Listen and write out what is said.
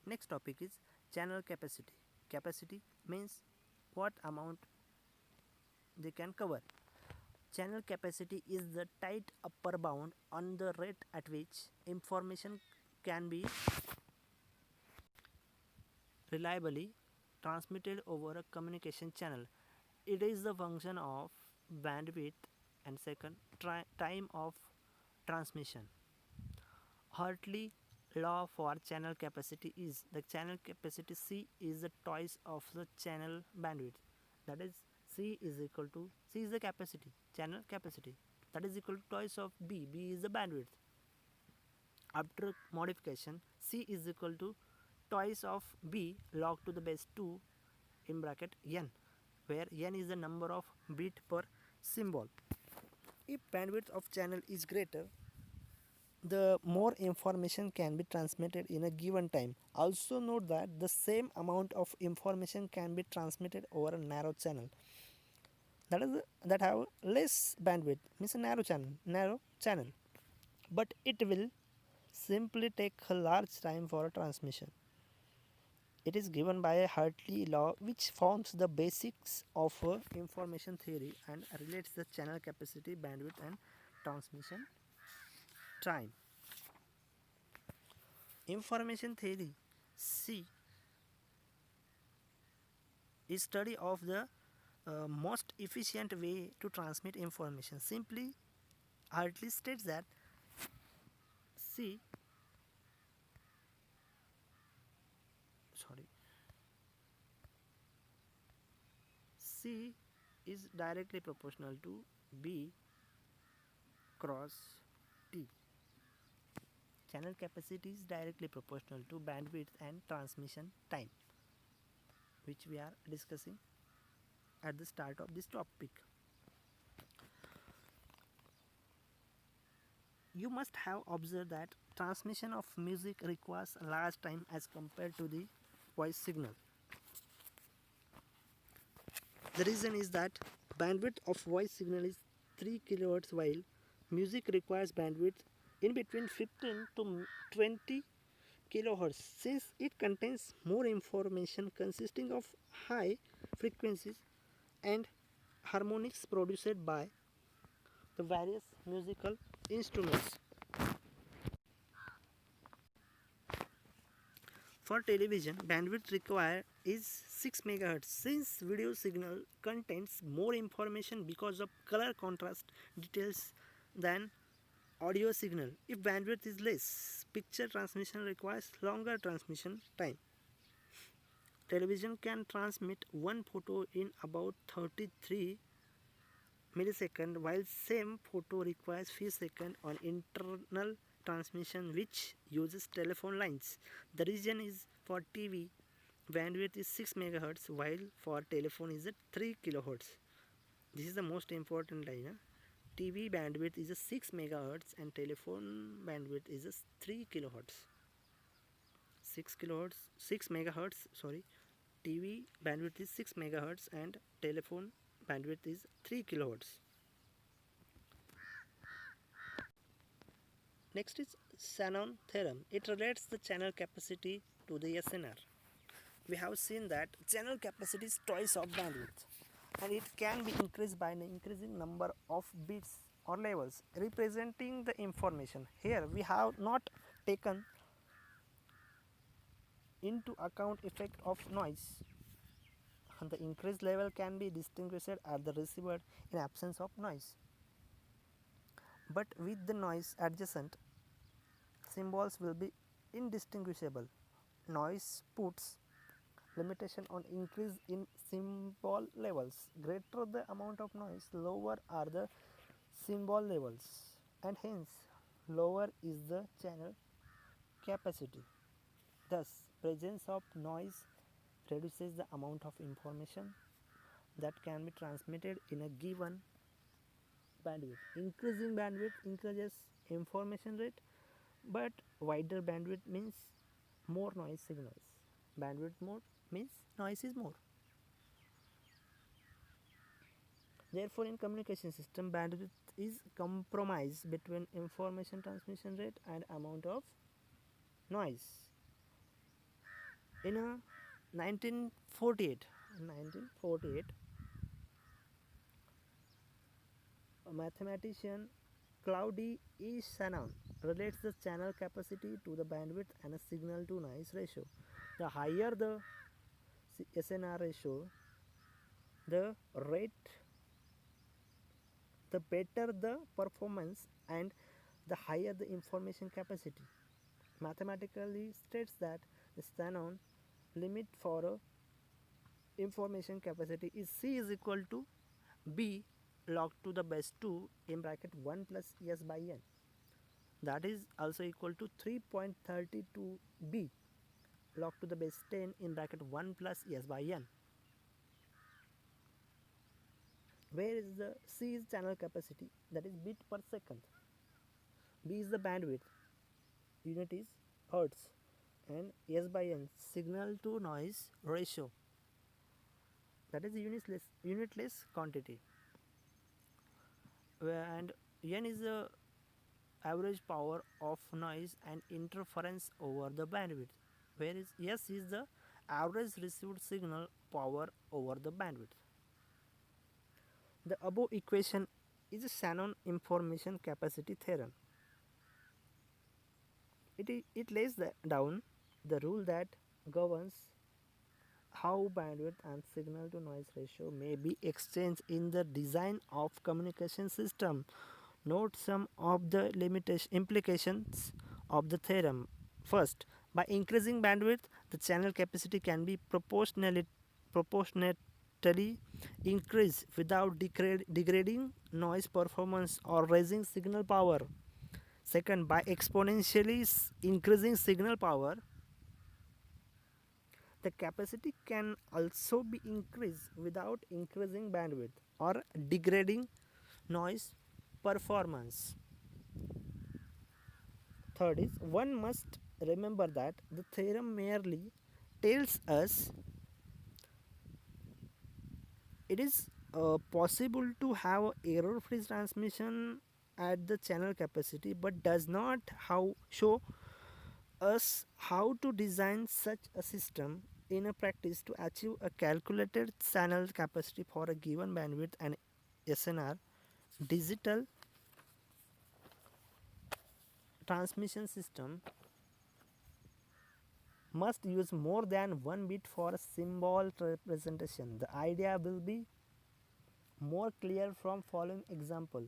Next topic is channel capacity. Capacity means what amount they can cover. Channel capacity is the tight upper bound on the rate at which information can be reliably transmitted over a communication channel. It is the function of bandwidth and second time of transmission. Hartley law for channel capacity is the channel capacity C is the twice of the channel bandwidth. That is C is equal to C is the capacity, channel capacity. That is equal to twice of B. B is the bandwidth. After modification, C is equal to twice of B log to the base 2 in bracket n, where n is the number of bit per symbol. If bandwidth of channel is greater, the more information can be transmitted in a given time. Also note that the same amount of information can be transmitted over a narrow channel. That have less bandwidth means a narrow channel, but it will simply take a large time for a transmission. It is given by a Hartley law which forms the basics of information theory and relates the channel capacity, bandwidth and transmission time. Information theory C is study of the most efficient way to transmit information. Simply, Hartley states that C sorry C is directly proportional to B cross T. Channel capacity is directly proportional to bandwidth and transmission time, which we are discussing at the start of this topic. You must have observed that transmission of music requires a large time as compared to the voice signal. The reason is that bandwidth of voice signal is 3 kHz while music requires bandwidth in between 15 to 20 kHz. Since it contains more information consisting of high frequencies and harmonics produced by the various musical instruments. For television, bandwidth required is 6 MHz. Since video signal contains more information because of color contrast details than audio signal. If bandwidth is less, picture transmission requires longer transmission time. Television can transmit one photo in about 33 millisecond while same photo requires few seconds on internal transmission which uses telephone lines. The reason is for TV bandwidth is 6 MHz while for telephone is at 3 kHz. This is the most important line. TV bandwidth is a 6 MHz and telephone bandwidth is a 3 kHz. 6 MHz, sorry. TV bandwidth is 6 MHz and telephone bandwidth is 3 kHz. Next is Shannon theorem. It relates the channel capacity to the SNR. We have seen that channel capacity is twice of bandwidth and it can be increased by an increasing number of bits or levels representing the information. Here we have not taken into account effect of noise. The increased level can be distinguished at the receiver in absence of noise. But with the noise adjacent, symbols will be indistinguishable. Noise puts limitation on increase in symbol levels. Greater the amount of noise, lower are the symbol levels, and hence lower is the channel capacity. Thus, presence of noise reduces the amount of information that can be transmitted in a given bandwidth. Increasing bandwidth increases information rate, but wider bandwidth means more noise signals. Bandwidth more means noise is more. Therefore, in communication system, bandwidth is compromise between information transmission rate and amount of noise. In 1948, a mathematician Claude E. Shannon relates the channel capacity to the bandwidth and a signal to noise ratio. The higher the SNR ratio, the rate, the better the performance, and the higher the information capacity. Mathematically states that the Shannon limit for a information capacity is C is equal to B log to the base 2 in bracket 1 plus S by N. That is also equal to 3.32 B log to the base 10 in bracket 1 plus S by N. Where is the C is channel capacity, that is bit per second. B is the bandwidth, unit is hertz, and S by N signal to noise ratio, that is unitless quantity. And N is the average power of noise and interference over the bandwidth, whereas S is the average received signal power over the bandwidth. The above equation is a Shannon information capacity theorem. It lays down the rule that governs how bandwidth and signal to noise ratio may be exchanged in the design of communication system. Note some of the implications of the theorem. First, by increasing bandwidth, the channel capacity can be proportionately increased without degrading noise performance or raising signal power. Second, by exponentially increasing signal power, the capacity can also be increased without increasing bandwidth or degrading noise performance. Third is, one must remember that the theorem merely tells us it is possible to have error free transmission at the channel capacity, but does not show us how to design such a system in a practice to achieve a calculated channel capacity for a given bandwidth and SNR. Digital transmission system must use more than one bit for a symbol representation. The idea will be more clear from following example.